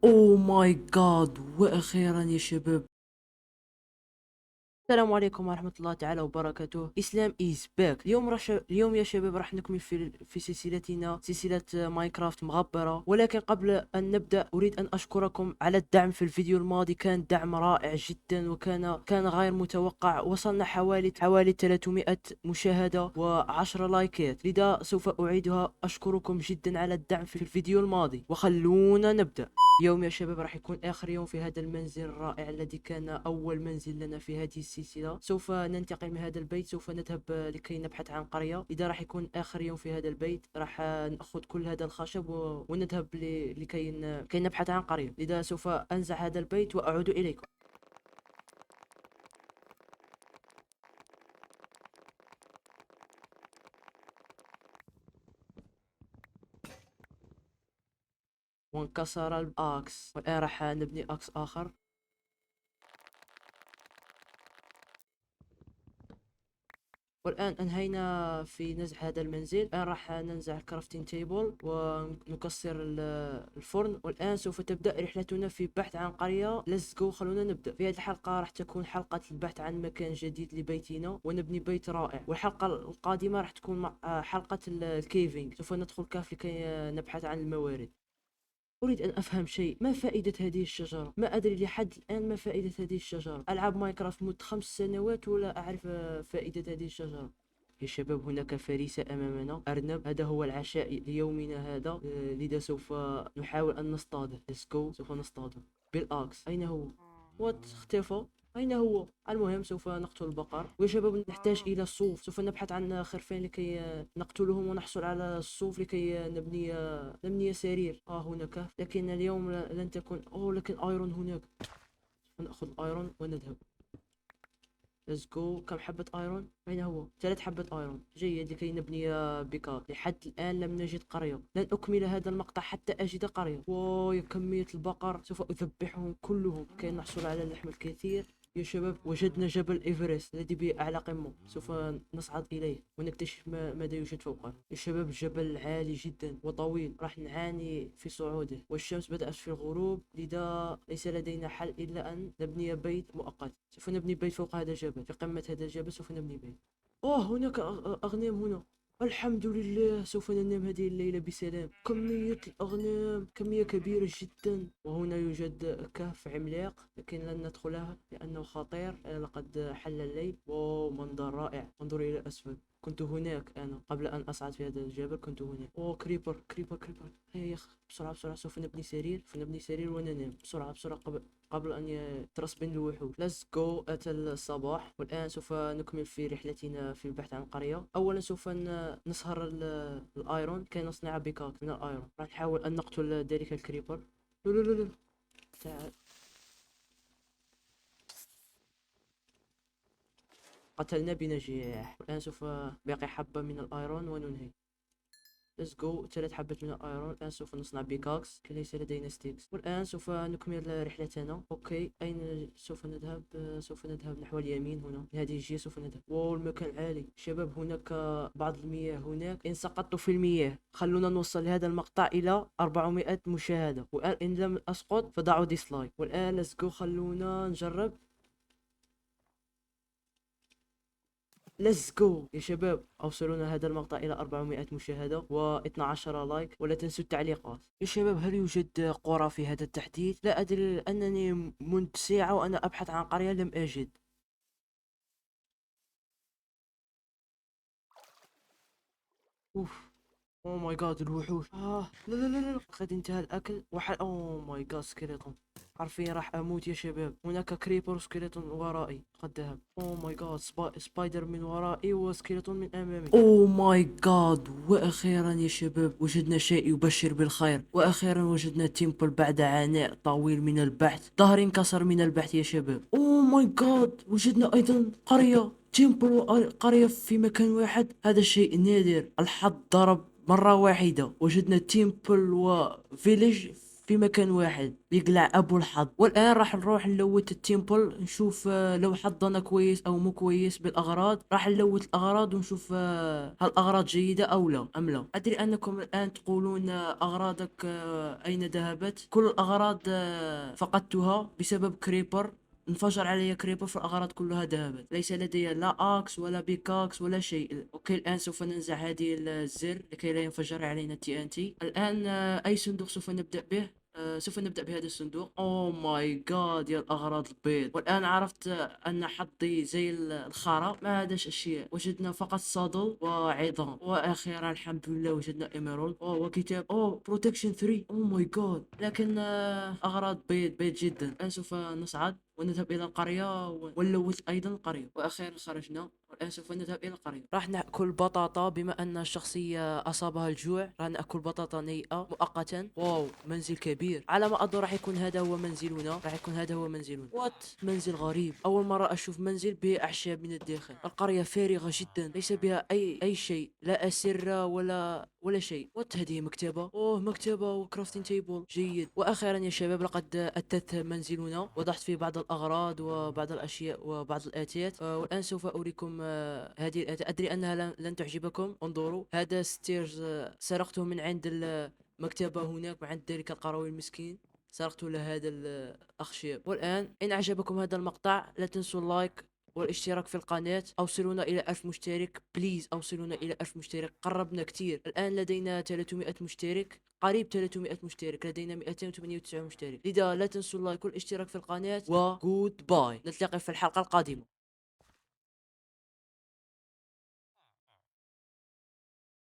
اوه ماي جاد، واخيرا يا شباب. السلام عليكم ورحمة الله تعالى وبركاته. اسلام از باك. اليوم يا شباب راح نكمل في سلسلتنا، سلسلة ماينكرافت مغبرة. ولكن قبل ان نبدأ اريد ان اشكركم على الدعم في الفيديو الماضي. كان دعم رائع جدا وكان غير متوقع. وصلنا حوالي 300 مشاهدة و10 لايكات، لذا سوف اعيدها. اشكركم جدا على الدعم في الفيديو الماضي، وخلونا نبدأ. اليوم يا شباب راح يكون آخر يوم في هذا المنزل الرائع الذي كان أول منزل لنا في هذه السلسلة. سوف ننتقل من هذا البيت، سوف نذهب لكي نبحث عن قرية. إذا راح يكون آخر يوم في هذا البيت راح نأخذ كل هذا الخشب ونذهب لكي نبحث عن قرية. لذا سوف أنزع هذا البيت وأعود إليكم. وانكسر الأكس، والآن راح نبني أكس آخر. والآن أنهينا في نزع هذا المنزل. الآن راح ننزع الكرافتين تيبل ونكسر الفرن. والآن سوف تبدأ رحلتنا في البحث عن قرية. ليتس جو، خلونا نبدأ. في هذه الحلقة راح تكون حلقة البحث عن مكان جديد لبيتنا ونبني بيت رائع. والحلقة القادمة راح تكون مع حلقة الكيفينج. سوف ندخل كهف لكي نبحث عن الموارد. أريد أن أفهم شيء، ما فائدة هذه الشجرة؟ ما أدري لحد الآن ما فائدة هذه الشجرة. ألعب ماينكرافت مدة 5 سنوات ولا أعرف فائدة هذه الشجرة. يا شباب، هناك فريسة أمامنا، أرنب. هذا هو العشاء ليومنا هذا. لذا سوف نحاول أن نصطاده. Let's go، سوف نصطاده بالأكس. أين هو؟ وات، اختفى. أين هو؟ المهم سوف نقتل البقر. ويا شباب نحتاج إلى الصوف. سوف نبحث عن خرفان لكي نقتلهم ونحصل على الصوف لكي نبني سرير. هنا كهف، لكن اليوم لن تكون. لكن ايرون هناك. نأخذ ايرون ونذهب. ليتس جو. كم حبة ايرون؟ أين هو؟ 3 حبة ايرون، جيد، لكي نبني بيكار. لحد الآن لم نجد قرية. لن أكمل هذا المقطع حتى أجد قرية. يا كمية البقر، سوف أذبحهم كلهم كي نحصل على اللحم الكثير. يا شباب، وجدنا جبل إيفرست الذي بأعلى قمة. سوف نصعد إليه ونكتشف ماذا يوجد فوقه. يا شباب، الجبل عالي جدا وطويل، راح نعاني في صعوده. والشمس بدأت في الغروب، لذا ليس لدينا حل إلا أن نبني بيت مؤقت. سوف نبني بيت فوق هذا الجبل، في قمة هذا الجبل سوف نبني بيت. هناك أغنام هنا. الحمد لله، سوف ننام هذه الليلة بسلام. كمية الأغنام كمية كبيرة جدا. وهنا يوجد كهف عملاق، لكن لن ندخلها لأنه خطير. لقد حل الليل. منظر رائع، انظر إلى أسفل. كنت هناك أنا قبل أن أصعد في هذا الجبل. كنت هناك. كريبر كريبر كريبر. هيا يا أخ، بسرعة بسرعة. سوف نبني سرير وننام بسرعة بسرعة قبل أن يترس بين الوحوش. Let's go. أتى الصباح، والآن سوف نكمل في رحلتنا في البحث عن قرية. أولا سوف نسهر الآيرون كي نصنع بيكاك من الآيرون. راح نحاول أن نقتل ذلك الكريبر. لا لا لا لا. تعال. قتلنا بنجاح. والآن سوف باقي حبة من الآيرون وننهي. ليتس جو. 3 حبات من الايرون. الان سوف نصنع بيكاكس كي ليس لدينا ستيكس. والان سوف نكمل رحلتنا. اوكي، اين سوف نذهب؟ سوف نذهب نحو اليمين. هنا لهذه الجهة سوف نذهب. المكان عالي. شباب، هناك بعض المياه هناك. ان سقطت في المياه، خلونا نوصل لهذا المقطع الى 400 مشاهدة. والان ان لم اسقط فضعوا ديسلايك. والان ليتس جو، خلونا نجرب. ليتس جو يا شباب، اوصلونا هذا المقطع الى 400 مشاهدة و12 لايك. ولا تنسوا التعليقات. يا شباب، هل يوجد قرى في هذا التحديث؟ لا ادري، لانني منذ ساعة وانا ابحث عن قرية لم اجد. اوف. اوه ماي جاد، الوحوش. لا لا لا لا، قد انتهى الاكل اوه ماي جاد، سكيلتون. حرفيا راح اموت يا شباب. هناك كريبر سكيلتون ورائي قد ذهب. اوه ماي جاد، سبايدر من ورائي وسكيلتون من امامي. اوه ماي جاد، واخيرا يا شباب وجدنا شيء يبشر بالخير. واخيرا وجدنا تيمبل بعد عناء طويل من البحث. ظهري انكسر من البحث يا شباب. اوه ماي جاد، وجدنا ايضا قرية. تيمبل وقرية في مكان واحد، هذا شيء نادر. الحظ ضرب مرة واحدة. وجدنا تيمبل وفيليج في مكان واحد يقلع ابو الحظ. والان راح نروح نلوت التيمبل، نشوف لو حظنا كويس او مو كويس بالاغراض. راح نلوت الاغراض ونشوف هل الاغراض جيده او لا ام لا. ادري انكم الان تقولون اغراضك اين ذهبت. كل الاغراض فقدتها بسبب كريبر. انفجر علي كريبر، فالأغراض كلها ذهبت. ليس لدي لا أكس ولا بيكاكس ولا شيء. أوكي، الآن سوف ننزع هذه الزر لكي لا ينفجر علينا تي ان تي. الآن أي صندوق سوف نبدأ به؟ سوف نبدأ بهذا الصندوق. اوه ماي جاد يا الأغراض البيض. والآن عرفت أن حظي زي الخرا. ما هذاش أشياء، وجدنا فقط صدل وعظام. وأخيرا الحمد لله وجدنا إيميرالد. وكتاب بروتكشن 3. اوه ماي جاد. لكن أغراض بيض جدا. الآن سوف نصعد ونذهب إلى القرية ونلوث أيضا القرية. وأخيرا خرجنا، والآن سوف نذهب إلى القرية. راح نأكل بطاطا بما أن الشخصية أصابها الجوع. راح نأكل بطاطا نيئة مؤقتا. واو، منزل كبير. على ما أظن راح يكون هذا هو منزلنا. راح يكون هذا هو منزلنا. وات، منزل غريب. أول مرة أشوف منزل به أعشاب من الداخل. القرية فارغة جدا، ليس بها أي شيء، لا أسرة ولا شيء. وات، هذه مكتبة. مكتبة وكرافتين تيبل. جيد. وأخيرا يا شباب لقد أتت منزلنا. وضعت فيه بعض الأغراض وبعض الأشياء وبعض الآتيات. والآن سوف أريكم هذه الآتيات. أدري أنها لن تعجبكم. انظروا، هذا ستيرز سرقته من عند المكتبة هناك، عند ذلك القروي المسكين. سرقت له هذا الأخشاب. والآن إن أعجبكم هذا المقطع لا تنسوا اللايك والاشتراك في القناة. أوصلونا إلى 1000 مشترك بليز. أوصلونا إلى 1000 مشترك. قربنا كتير. الآن لدينا 300 مشترك، قريب 300 مشترك. لدينا 298 مشترك. لذا لا تنسوا اللايك والاشتراك في القناة. وجود باي، نلتقي في الحلقة القادمة.